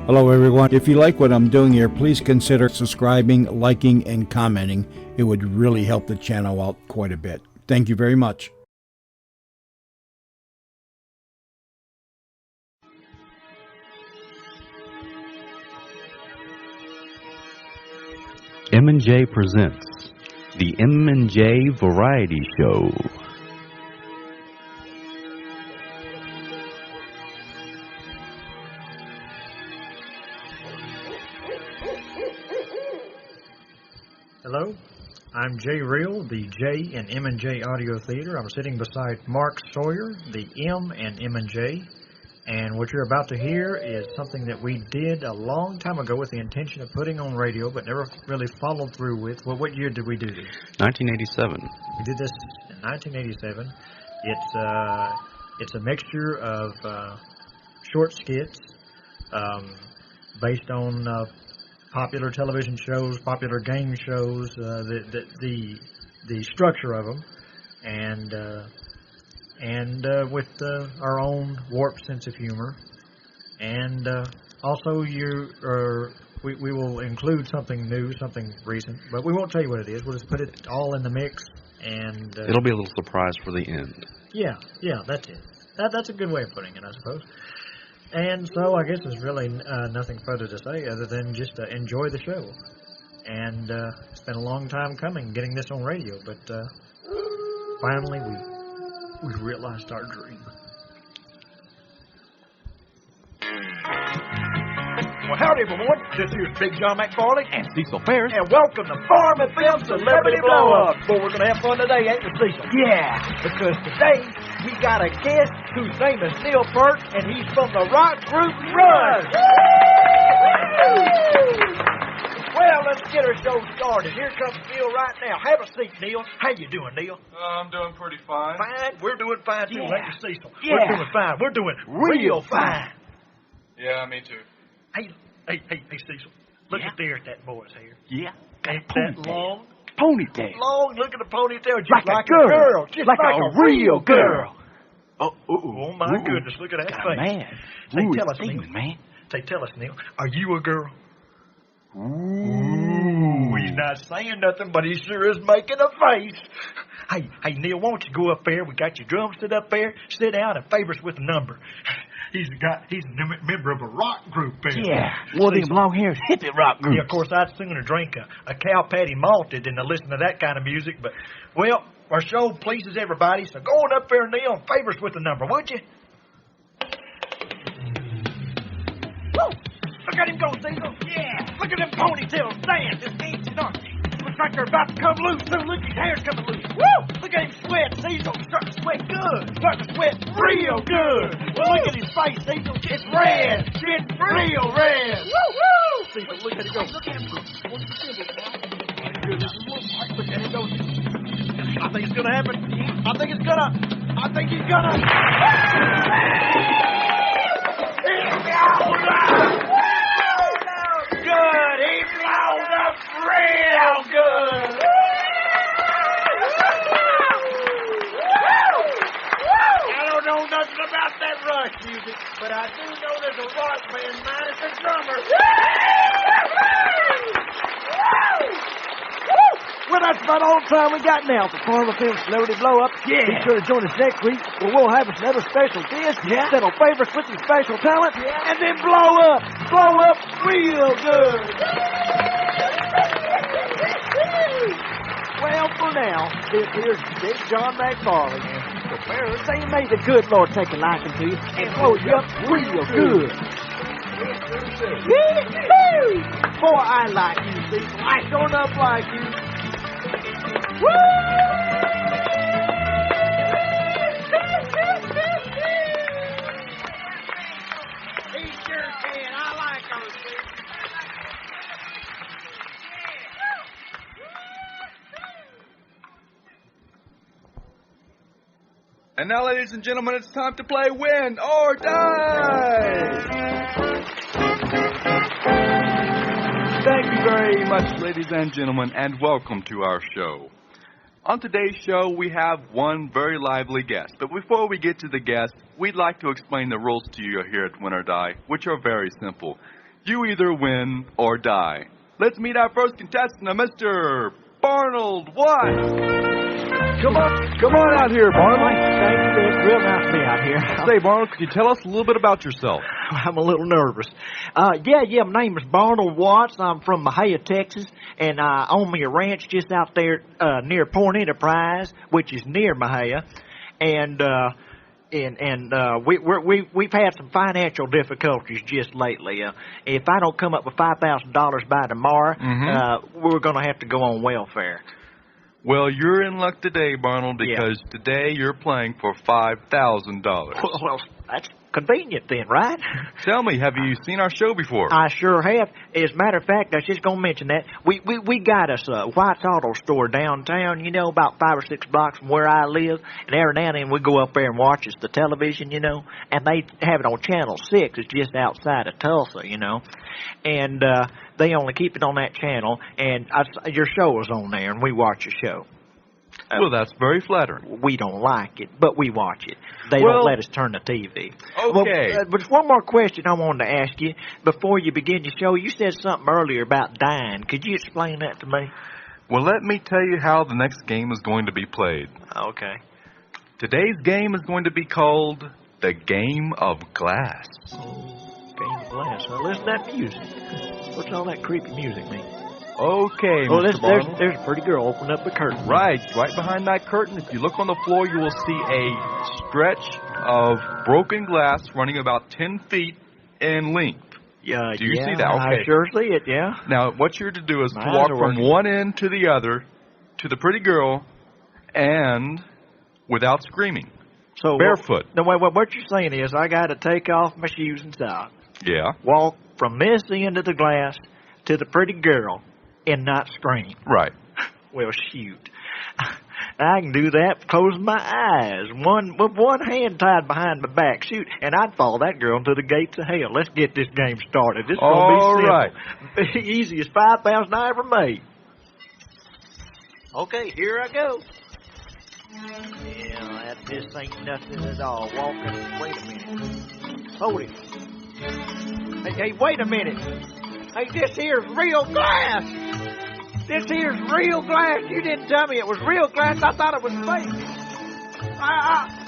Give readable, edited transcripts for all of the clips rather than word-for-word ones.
Hello, everyone. If you like what I'm doing here, please consider subscribing, liking, and commenting. It would really help the channel out quite a bit. Thank you very much. M&J presents the M&J Variety Show. Hello, I'm Jay Reel, the J in M&J Audio Theater. I'm sitting beside Mark Sawyer, the M in M&J. And what you're about to hear is something that we did a long time ago with the intention of putting on radio, but never really followed through with. Well, what year did we do this? 1987. We did this in 1987. It's a mixture of short skits based on popular television shows, popular game shows, the structure of them, and with our own warped sense of humor, and also we will include something new, something recent, but we won't tell you what it is. We'll just put it all in the mix, and it'll be a little surprise for the end. Yeah, that's it. That's a good way of putting it, I suppose. And so I guess there's really nothing further to say other than just enjoy the show. And it's been a long time coming getting this on radio, but finally we realized our dream. Well, howdy, everyone. This here's Big John McFarlane And Cecil Ferris. and welcome to Farm and Film Celebrity Blow-Up. Boy, we're going to have fun today, ain't we, Cecil? Yeah. Because today we got a guest whose name is Neil Peart, and he's from the rock group Rush. Well, let's get our show started. Here comes Neil right now. Have a seat, Neil. How you doing, Neil? I'm doing pretty fine. Fine. We're doing fine, too. Yeah. Ain't we, Cecil? Yeah. We're doing fine. We're doing real fine. Yeah, me too. Hey, Cecil. Look at that boy's hair. Yeah. Ain't that long? Ponytail. Long, look at the ponytail, just Like a girl. Just like a real girl. Oh my goodness, look at that Got face. man. Say, Ooh, tell us, it's Neil. steaming, man. Tell us, Neil, are you a girl? Ooh. He's not saying nothing, but he sure is making a face. Hey, Neil, why don't you go up there? We got your drums set up there. Sit down and favor us with a number. He's a member of a rock group there. Yeah. One of them long-haired hippie rock groups. Yeah, of course, I'd sooner drink a cow patty malted than to listen to that kind of music. But, well, our show pleases everybody, so go on up there, Neil, and favor us with a number, would you? Woo! Look at him go, Cecil. Yeah. Look at them ponytails stand. Just dancing, aren't they? Looks like they're about to come loose, too. Look, his hair's coming loose. Woo! Look at him sweat, Cecil. Starting to sweat good. Starting to sweat real good. Well, look at his face, Cecil. It's red. It's real red. Woo, woo! Cecil, look at him go. Look at him go. Look at him go. I think it's gonna happen. I think he's gonna. Good. He blows up real good. I don't know nothing about that Rush music, but I do know there's a rock band minus a drummer. Well, that's about all the time we got now for Farm and Film Celebrity Blow-Up. Yeah. Be sure to join us next week, where we'll have another special guest that'll favor us with some special talent, and then blow up real good. Well, for now, this here's Big John McFarlane. Say, may the good Lord take a liking to you and blow you up real good. Boy, I like you, Cecil. I sure enough like you. Woo! He sure can. I like those things. And now, ladies and gentlemen, it's time to play Win or Die! Thank you very much, ladies and gentlemen, and welcome to our show. On today's show, we have one very lively guest. But before we get to the guest, we'd like to explain the rules to you here at Win or Die, which are very simple. You either win or die. Let's meet our first contestant, Mr. Barnold Watts. Come on out here, Barnold. Thank you. It's real nice to be out here. Say, Barnold, could you tell us a little bit about yourself? I'm a little nervous. Yeah, my name is Barnold Watts. I'm from Mahia, Texas, and I own me a ranch just out there near Point Enterprise, which is near Mahia. And we've had some financial difficulties just lately. If I don't come up with $5,000 by tomorrow, we're going to have to go on welfare. Well, you're in luck today, Barnold, because today you're playing for $5,000. Well, that's convenient then, right? Tell me, have you seen our show before? I sure have. As a matter of fact, I was just going to mention that. We got us a White's Auto Store downtown, about 5 or 6 blocks from where I live. And every now and then we go up there and watch the television, and they have it on Channel 6. It's just outside of Tulsa, And they only keep it on that channel. And your show is on there, and we watch your show. Well, that's very flattering. We don't like it, but we watch it. They don't let us turn the TV. Okay. Well, but one more question I wanted to ask you before you begin your show. You said something earlier about dying. Could you explain that to me? Well, let me tell you how the next game is going to be played. Okay. Today's game is going to be called the Game of Glass. Oh, Game of Glass. Well, listen to that music. What's all that creepy music mean? Okay, well, Mr. Barnold. There's a pretty girl opening up the curtain. Right behind that curtain. If you look on the floor, you will see a stretch of broken glass running about 10 feet in length. Yeah, do you see that? Okay. I sure see it, yeah. Now, what you're to do is to walk from one end to the other to the pretty girl and without screaming. So barefoot. What you're saying is I got to take off my shoes and socks. Yeah. Walk from this end of the glass to the pretty girl and not scream. Right. Well, shoot. I can do that closing my eyes, with one hand tied behind my back. Shoot, and I'd follow that girl into the gates of hell. Let's get this game started. This is going to be simple. Right. Easiest 5,000 I ever made. Okay, here I go. Yeah, this ain't nothing at all. Walking. Wait a minute. Hold it. Hey, wait a minute. Hey, this here's real glass. This here's real glass. You didn't tell me it was real glass. I thought it was fake.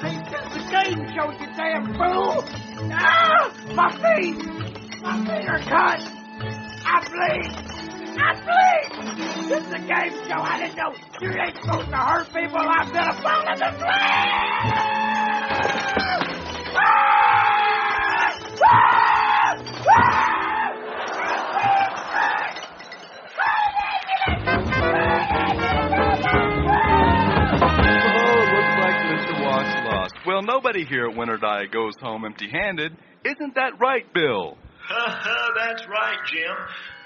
Hey, the game show, you damn fool. My feet. My feet are cut. I bleed. This is a game show. I didn't know. You ain't supposed to hurt people. I'm going to fall in the Well, nobody here at Win or Die goes home empty-handed. Isn't that right, Bill? That's right, Jim.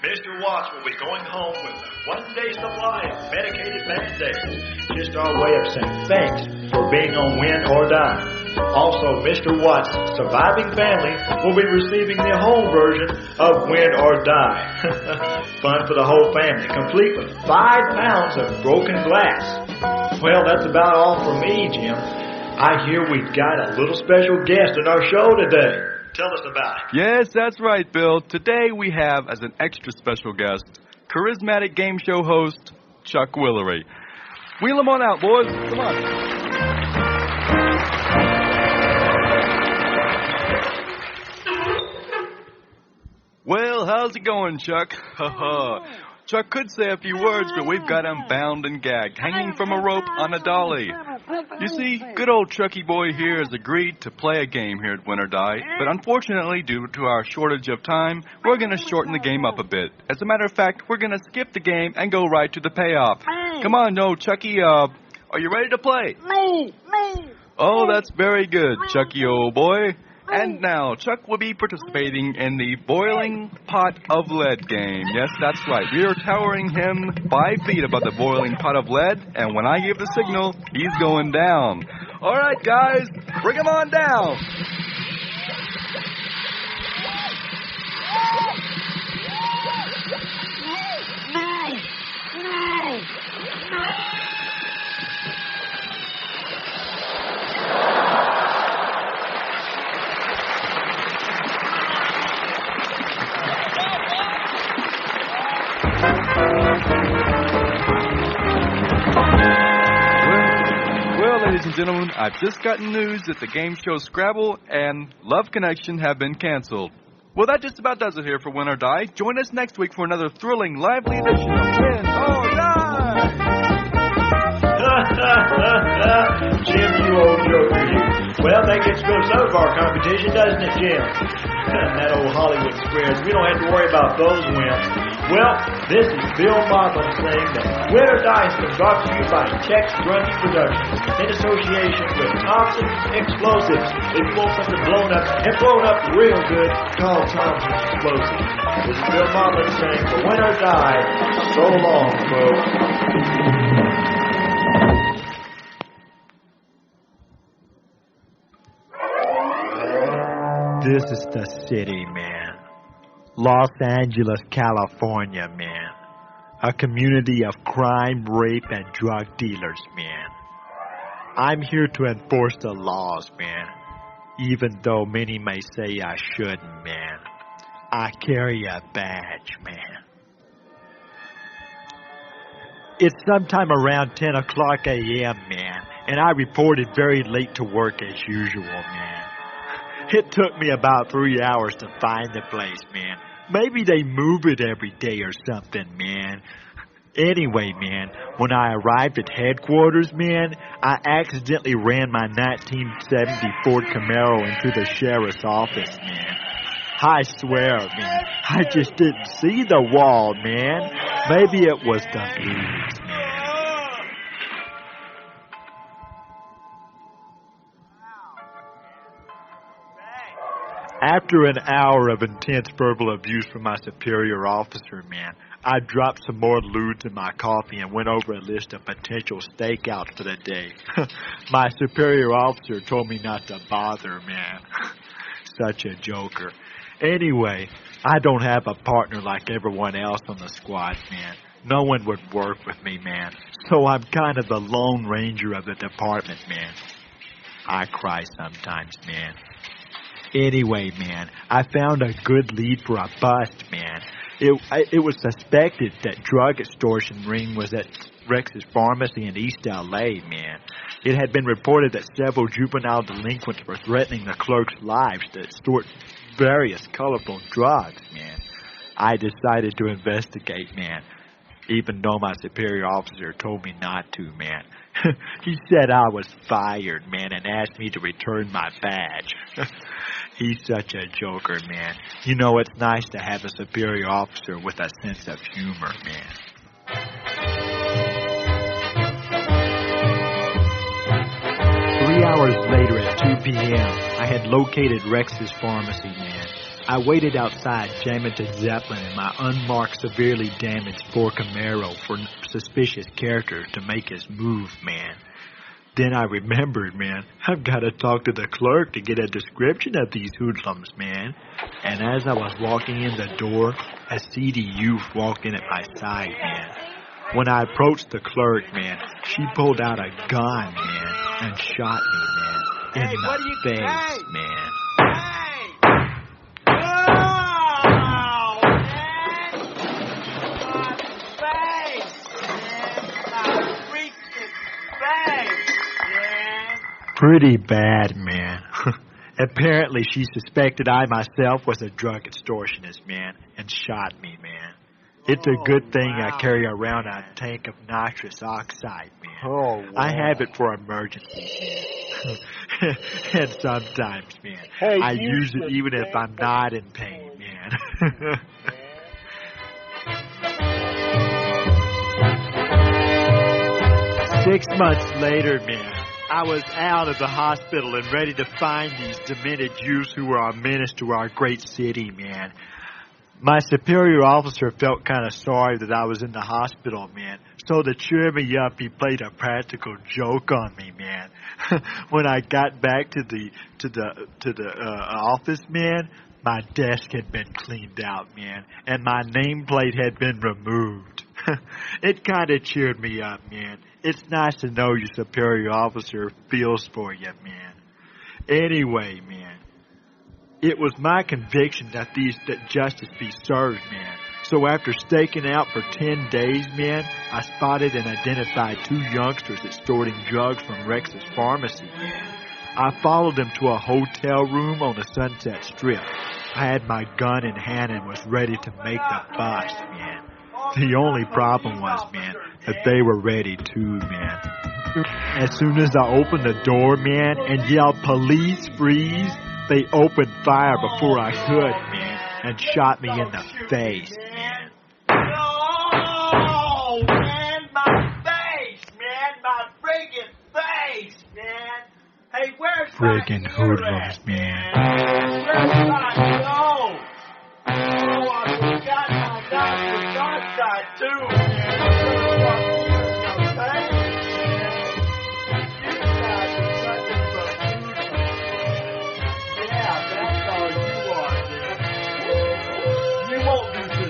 Mr. Watts will be going home with a one-day supply of medicated Band-Aids. Just our way of saying thanks for being on Win or Die. Also, Mr. Watts' surviving family will be receiving the home version of Win or Die. Fun for the whole family, complete with 5 pounds of broken glass. Well, that's about all for me, Jim. I hear we've got a little special guest in our show today. Tell us about it. Yes, that's right, Bill. Today we have, as an extra special guest, charismatic game show host, Chuck Willery. Wheel him on out, boys. Come on. Well, how's it going, Chuck? Chuck could say a few words, but we've got him bound and gagged, hanging from a rope on a dolly. You see, good old Chucky boy here has agreed to play a game here at Win or Die, but unfortunately, due to our shortage of time, we're going to shorten the game up a bit. As a matter of fact, we're going to skip the game and go right to the payoff. Come on, Chucky, are you ready to play? Me. Oh, that's very good, Chucky, old boy. And now, Chuck will be participating in the boiling pot of lead game. Yes, that's right. We are towering him 5 feet above the boiling pot of lead, and when I give the signal, he's going down. All right, guys, bring him on down. ladies and gentlemen, I've just gotten news that the game show Scrabble and Love Connection have been canceled. Well, that just about does it here for Win or Die. Join us next week for another thrilling, lively edition of Win or Die! Jim, you old joker, you. Well, that gets rid of some of our competition, doesn't it, Jim? That old Hollywood squares. We don't have to worry about those wimps. Well, this is Bill Motham saying that Win or Die has been brought to you by Chetters Productions in association with Thompson Explosives. If you want something blown up and blown up real good, call Thompson Explosives. This is Bill Motham saying for Win or Die, so long, folks. This is the city, man. Los Angeles, California, man. A community of crime, rape, and drug dealers, man. I'm here to enforce the laws, man. Even though many may say I shouldn't, man. I carry a badge, man. It's sometime around 10 o'clock a.m., man, and I reported very late to work as usual, man. It took me about 3 hours to find the place, man. Maybe they move it every day or something, man. Anyway, man, when I arrived at headquarters, man, I accidentally ran my 1970 Ford Camaro into the sheriff's office, man. I swear, man, I just didn't see the wall, man. Maybe it was the leaves, man. After an hour of intense verbal abuse from my superior officer, man, I dropped some more lewds in my coffee and went over a list of potential stakeouts for the day. My superior officer told me not to bother, man. Such a joker. Anyway, I don't have a partner like everyone else on the squad, man. No one would work with me, man. So I'm kind of the lone ranger of the department, man. I cry sometimes, man. Anyway, man, I found a good lead for a bust, man. It was suspected that drug extortion ring was at Rex's Pharmacy in East L.A., man. It had been reported that several juvenile delinquents were threatening the clerks' lives to extort various colorful drugs, man. I decided to investigate, man, even though my superior officer told me not to, man. He said I was fired, man, and asked me to return my badge. He's such a joker, man. You know, it's nice to have a superior officer with a sense of humor, man. 3 hours later at 2 p.m., I had located Rex's Pharmacy, man. I waited outside, jamming to Zeppelin in my unmarked, severely damaged Ford Camaro for suspicious characters to make his move, man. Then I remembered, man, I've got to talk to the clerk to get a description of these hoodlums, man. And as I was walking in the door, a seedy youth walked in at my side, man. When I approached the clerk, man, she pulled out a gun, man, and shot me, man, in the face, man. Pretty bad, man. Apparently she suspected I myself was a drug extortionist, man, and shot me, man. It's a good thing I carry around a tank of nitrous oxide, man. Oh, wow. I have it for emergencies, man. And sometimes, man, I use it even if I'm not in pain, man. 6 months later, man, I was out of the hospital and ready to find these demented youths who were a menace to our great city, man. My superior officer felt kind of sorry that I was in the hospital, man. So to cheer me up, he played a practical joke on me, man. When I got back to the office, man, my desk had been cleaned out, man, and my nameplate had been removed. It kind of cheered me up, man. It's nice to know your superior officer feels for you, man. Anyway, man, it was my conviction that justice be served, man. So after staking out for 10 days, man, I spotted and identified 2 youngsters extorting drugs from Rex's pharmacy, man. I followed them to a hotel room on the Sunset Strip. I had my gun in hand and was ready to make the bust, man. The only problem was, man, that they were ready too, man. As soon as I opened the door, man, and yelled, "Police, freeze," they opened fire before I could, man, and shot me in the face, man. Oh, man, my face, man, my friggin' face, man. Hey, where's Friggin' my hoodlums, man. Where's my go? Oh, I forgot my doctor's outside, too, man.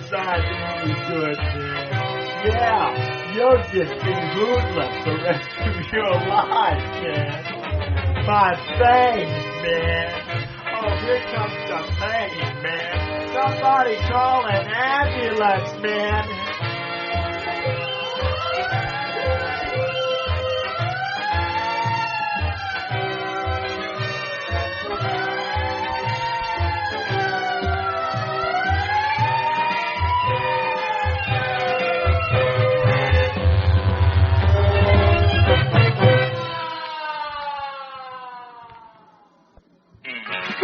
Good, man. Yeah, you'll just be hoodlums the rest of your life, man. My face, man. Oh, here comes the pain, man. Somebody call an ambulance, man.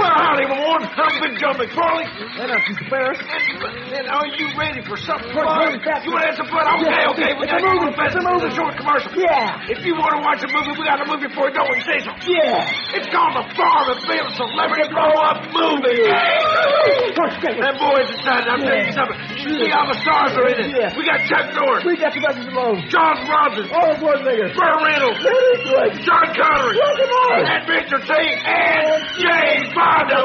I'm Big John McFarlane. And I'm Mr. Ferris. And are you ready for something What, fun? what, You want to have some fun? Okay. We got to It's a movie. a short commercial. Yeah. If you want to watch a movie, we got a movie for you. Don't we say so? Yeah. It's called The Farm and Field Celebrity Blow Up Movie. And boys, it's time. I'm telling you something. You see all the stars are in it. Yeah. We got Chuck Norris, We got the Buckets alone. John Rogers, All the board niggas. Burt Reynolds, John Connery, and Mr. T, and James Fonda.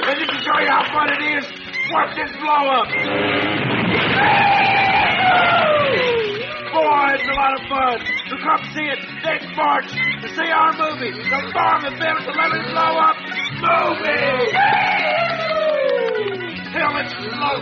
And just to show you how fun it is, watch this blow up. Boy, it's a lot of fun. So come see it next March to see our movie, The Farm and Field Celebrity Blow Up Movie. Till it's low.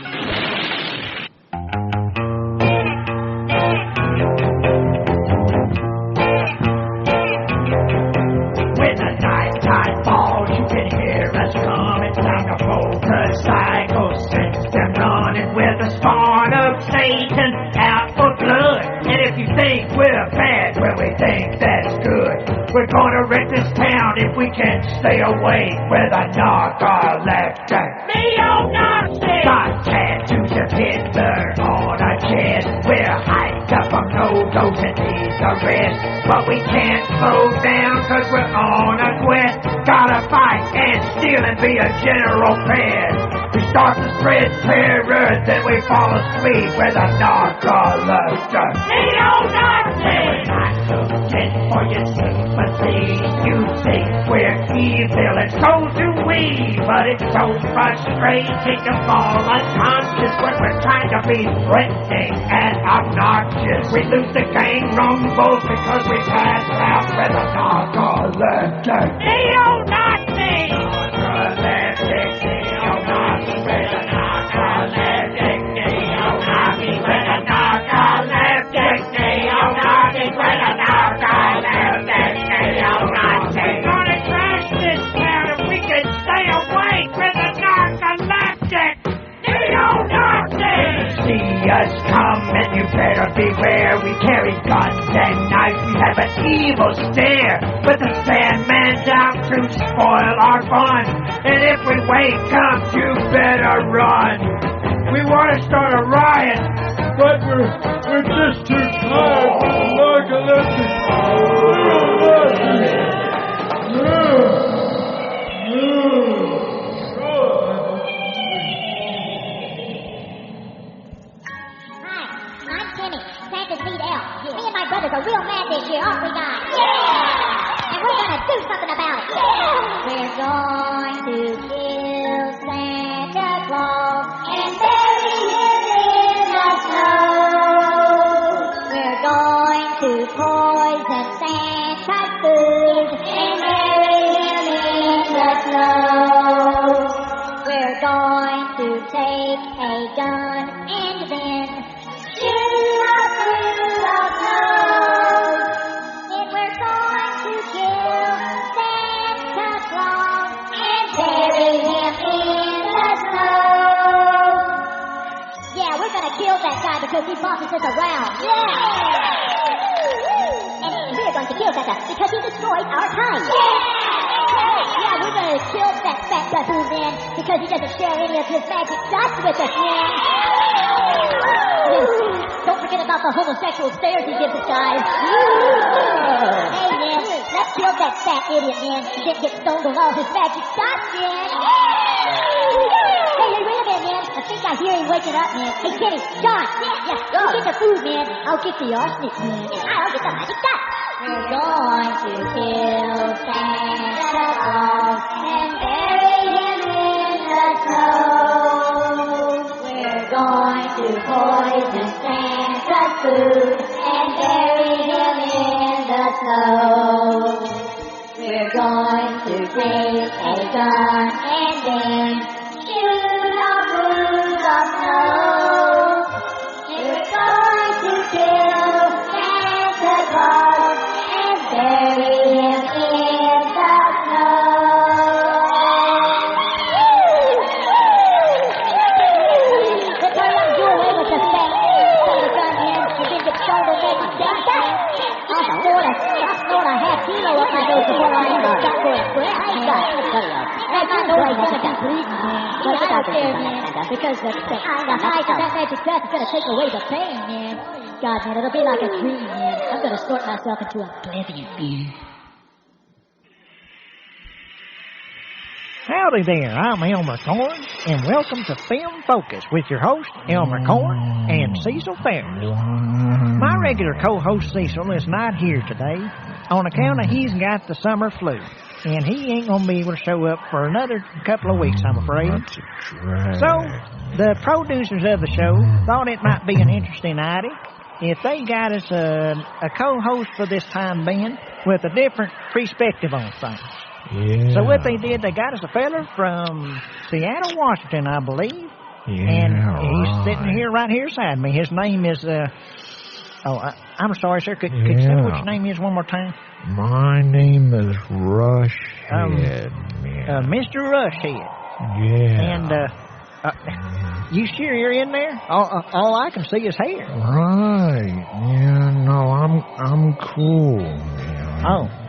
Motorcycle system running with the spawn of Satan out for blood. And if you think we're bad, well, we think that's good. We're gonna wreck this town if we can stay away with a narcoleptic. Neo-Nazi! Got tattoos of Hitler on our chest. We're hyped up from no-dos and need the rest. But we can't slow down cause we're on a quest. Gotta fight and steal and be a general pest. We start to spread terror, then we fall asleep with a narcoleptic. Neo-Nazi! We're not looking for your sympathy. You think we're evil and so do we. But it's so frustrating to fall unconscious when we're trying to be threatening and obnoxious. We lose the gang rumbles because we pass out with a narcoleptic. Neo-Nazi! Narcoleptic, neo-Nazi with a narcoleptic, neo-Nazi with a narcoleptic, neo-Nazi with a narcoleptic, neo-Nazi. We're gonna trash this town if we can stay awake with a narcoleptic, neo-Nazi. See us coming, you better beware. We carry guns and knives, we have an evil stare. But the Sandman's out to spoil our fun. And if we wake up, you better run. We want to start a riot, but we're just too tired for the narcoleptic. Me and my brothers are real mad this year, aren't we, guys? Yeah! And we're gonna do something about it. Yeah! We're going to kill Santa Claus and bury him in the snow. We're going to take a gun and then shoot up through the snow. And we're going to kill Santa Claus and bury him in the snow. Yeah, we're gonna kill that guy because he bosses us around. Yeah! And we're going to kill Santa because he destroys our time. Yeah, we're going to kill that fat baboon man because he doesn't share any of his magic dots with us, man. Don't forget about the homosexual stares he gives us, guys. Hey, man, let's kill that fat idiot, man. He didn't get stoned on all his magic dots, man. Hey, wait a minute, man. I think I hear him waking up, man. Hey, Kenny, John. Yeah, you get the food, man. I'll get the arsenic, man. I'll get the magic dots. We're going to kill Santa Claus and bury him in the snow. We're going to poison Santa's food and bury him in the snow. We're going to take a gun and then shoot up through the snow. We're going to kill Santa Claus and bury him in the snow. Let's hurry up and do away with the thing. Son of a gun, man. You didn't get stoned on magic dots. I'll snort a half kilo up my nose before I ever stop for a breath. And my nose is going to be bleeding, man. But I don't care, man. Because the height of that magic dust is going to take away the pain, man. God, man, it'll be like a dream, man. I'm going to snort myself into oblivion, man. Howdy there, I'm Elmer Corn, and welcome to Film Focus with your host, Elmer Corn and Cecil Ferris. My regular co-host, Cecil, is not here today on account of he's got the summer flu, and he ain't going to be able to show up for another couple of weeks, I'm afraid. So, the producers of the show thought it might be an interesting idea if they got us a co-host for this time being with a different perspective on things. Yeah. So what they did, they got us a fella from Seattle, Washington, I believe. Yeah, and he's sitting here right here beside me. His name is, I'm sorry, sir. Could you say what your name is one more time? My name is Rushhead, Mr. Rushhead. Yeah. And, you sure you're in there? All I can see is hair. Right. Yeah, no, I'm cool, man.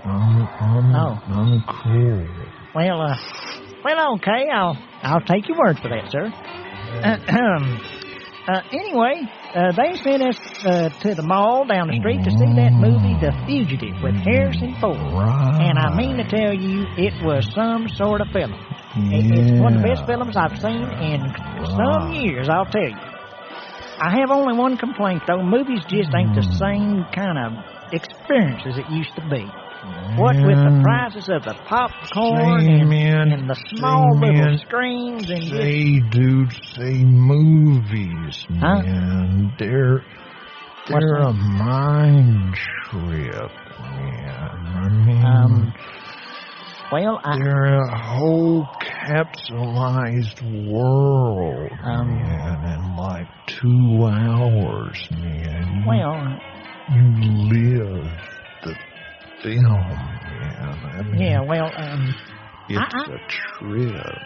I'm cool. Well, okay. I'll take your word for that, sir. Anyway, they sent us to the mall down the street to see that movie, The Fugitive, with Harrison Ford. Right. And I mean to tell you, it was some sort of film. It's one of the best films I've seen in some years, I'll tell you. I have only one complaint, though. Movies just ain't the same kind of experience as it used to be. What with the prices of the popcorn and the small little screens and say movies, man. They're a mind trip, man. They're a whole capsulized world, man, in like 2 hours, man. You live the film, man. It's a trip.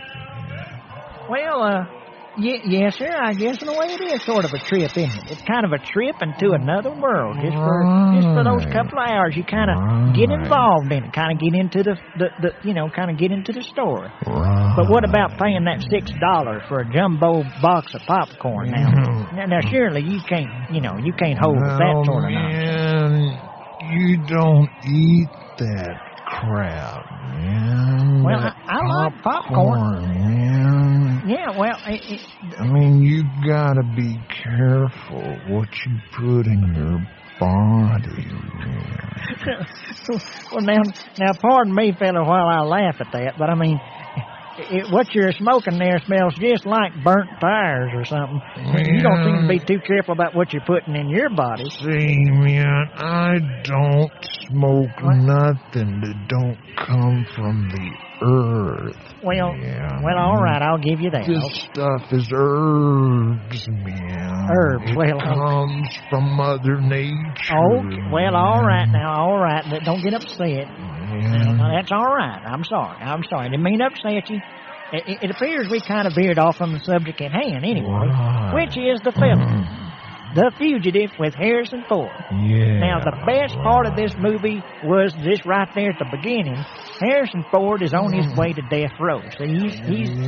Yes, sir. I guess in a way it is sort of a trip, isn't it? It's kind of a trip into another world. Just for those couple of hours, you kind of get involved in it, kind of get into the story. Right. But what about paying that $6 for a jumbo box of popcorn now? Now surely you can't hold that sort of nonsense. You don't eat that crap, man. Well, I like popcorn, man. Yeah, well, I mean, you gotta be careful what you put in your body, man. Well, now, pardon me, fella, while I laugh at that, but I mean, what you're smoking there smells just like burnt tires or something. You don't seem to be too careful about what you're putting in your body. See, man, I don't smoke nothing that don't come from the earth. Well, all right, I'll give you that. This stuff is herbs, man. Herbs, it comes from Mother Nature. Okay, well, all right now, all right. Don't get upset. Now, that's all right. I'm sorry. I didn't mean to upset you. It appears we kind of veered off from the subject at hand anyway, which is the film. The Fugitive with Harrison Ford. Yeah. Now, the best part of this movie was this right there at the beginning. Harrison Ford is on his way to death row. So he's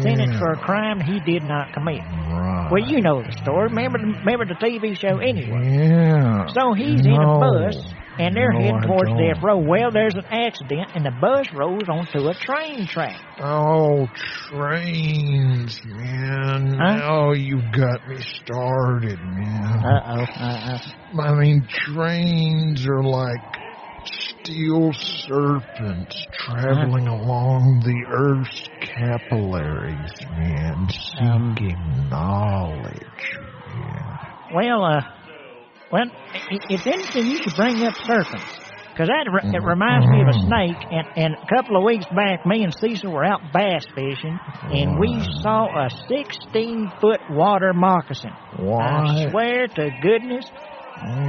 sentenced for a crime he did not commit. Right. Well, you know the story. Remember the TV show anyway. Yeah. So he's in a bus, and they're heading towards death row. Well, there's an accident, and the bus rolls onto a train track. Oh, trains, man. Now you got me started, man. I mean, trains are like steel serpents traveling along the Earth's capillaries, man, seeking knowledge, man. Well, it's interesting you should bring up serpents, because it reminds me of a snake, and a couple of weeks back, me and Cecil were out bass fishing, and we saw a 16-foot water moccasin. What? I swear to goodness,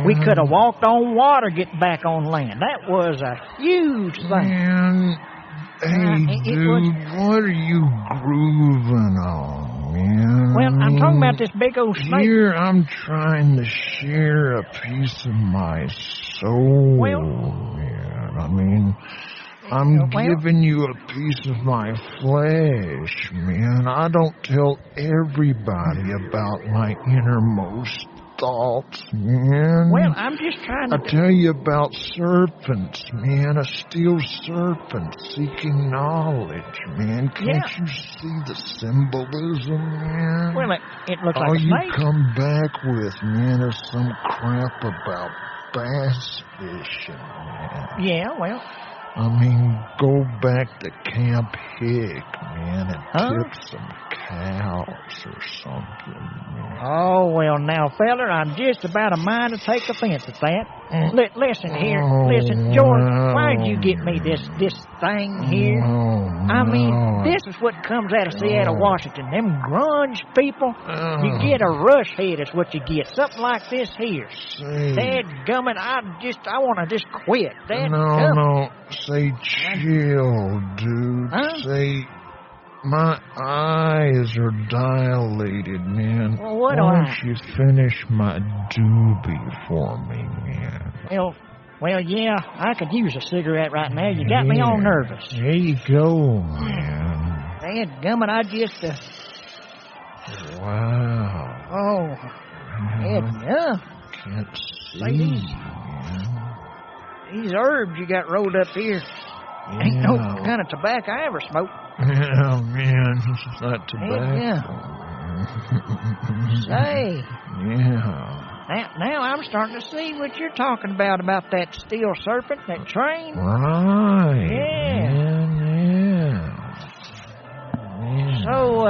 we could have walked on water getting back on land. That was a huge thing. Man, hey, dude, what are you grooving on, man? Well, I'm talking about this big old snake. Here I'm trying to share a piece of my soul, man. I mean, I'm giving you a piece of my flesh, man. I don't tell everybody about my innermost thoughts, man. Well, I'm just trying to... I tell you about serpents, man. A steel serpent seeking knowledge, man. Can't you see the symbolism, man? Well, it looks like all a you snake. come back with, man, is some crap about bass fishing, man. Yeah, well... I mean, go back to Camp Hick, man, and tip some cows or something, man. Oh, well, now, feller, I'm just about a mind to take offense at that. Listen here. Listen, George, why'd you get me this thing here? I mean, this is what comes out of Seattle, Washington. Them grunge people, you get a rush head is what you get. Something like this here. Dadgummit, I want to just quit. No. Say chill, dude. Say... My eyes are dilated, man. Well, why don't you finish my doobie for me, man? Well, yeah, I could use a cigarette right now. You got me all nervous. There you go, man. Dadgummit, I just... Wow. Oh, yeah. Can't see, man. These herbs you got rolled up here ain't no kind of tobacco I ever smoked. Yeah, man, it's not tobacco. Say. Yeah. Now I'm starting to see what you're talking about that steel serpent, that train. Right. Yeah. So,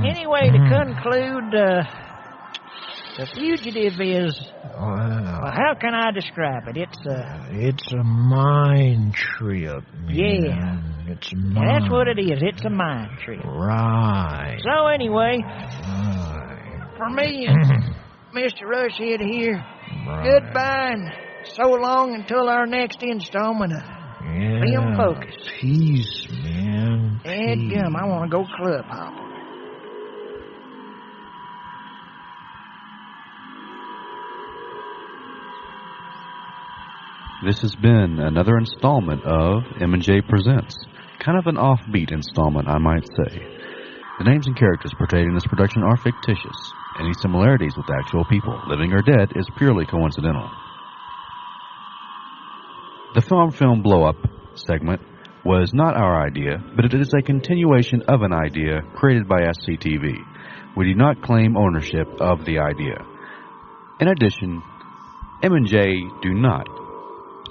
anyway, to conclude, The Fugitive is... Well, how can I describe it? It's a mind trip, man. Yeah. It's a mind. That's what it is. It's a mind trip. Right. So, anyway, for me and Mr. Rushhead here, goodbye and so long until our next installment of Film Focus. Peace, man. Dadgum, I want to go club hopping. This has been another installment of M&J Presents. Kind of an offbeat installment, I might say. The names and characters portrayed in this production are fictitious. Any similarities with actual people, living or dead, is purely coincidental. The film blow-up segment was not our idea, but it is a continuation of an idea created by SCTV. We do not claim ownership of the idea. In addition, M&J do not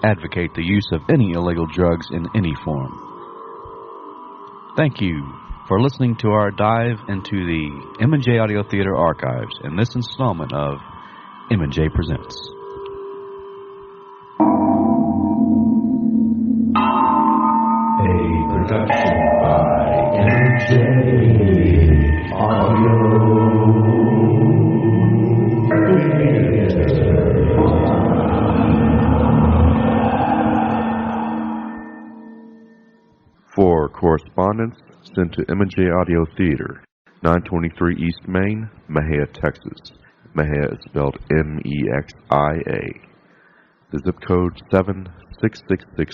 advocate the use of any illegal drugs in any form. Thank you for listening to our dive into the M&J Audio Theater archives in this installment of M&J Presents. A production For correspondence, send to M&J Audio Theater, 923 East Main, Mexia, Texas. Mexia is spelled Mexia. The zip code 76666.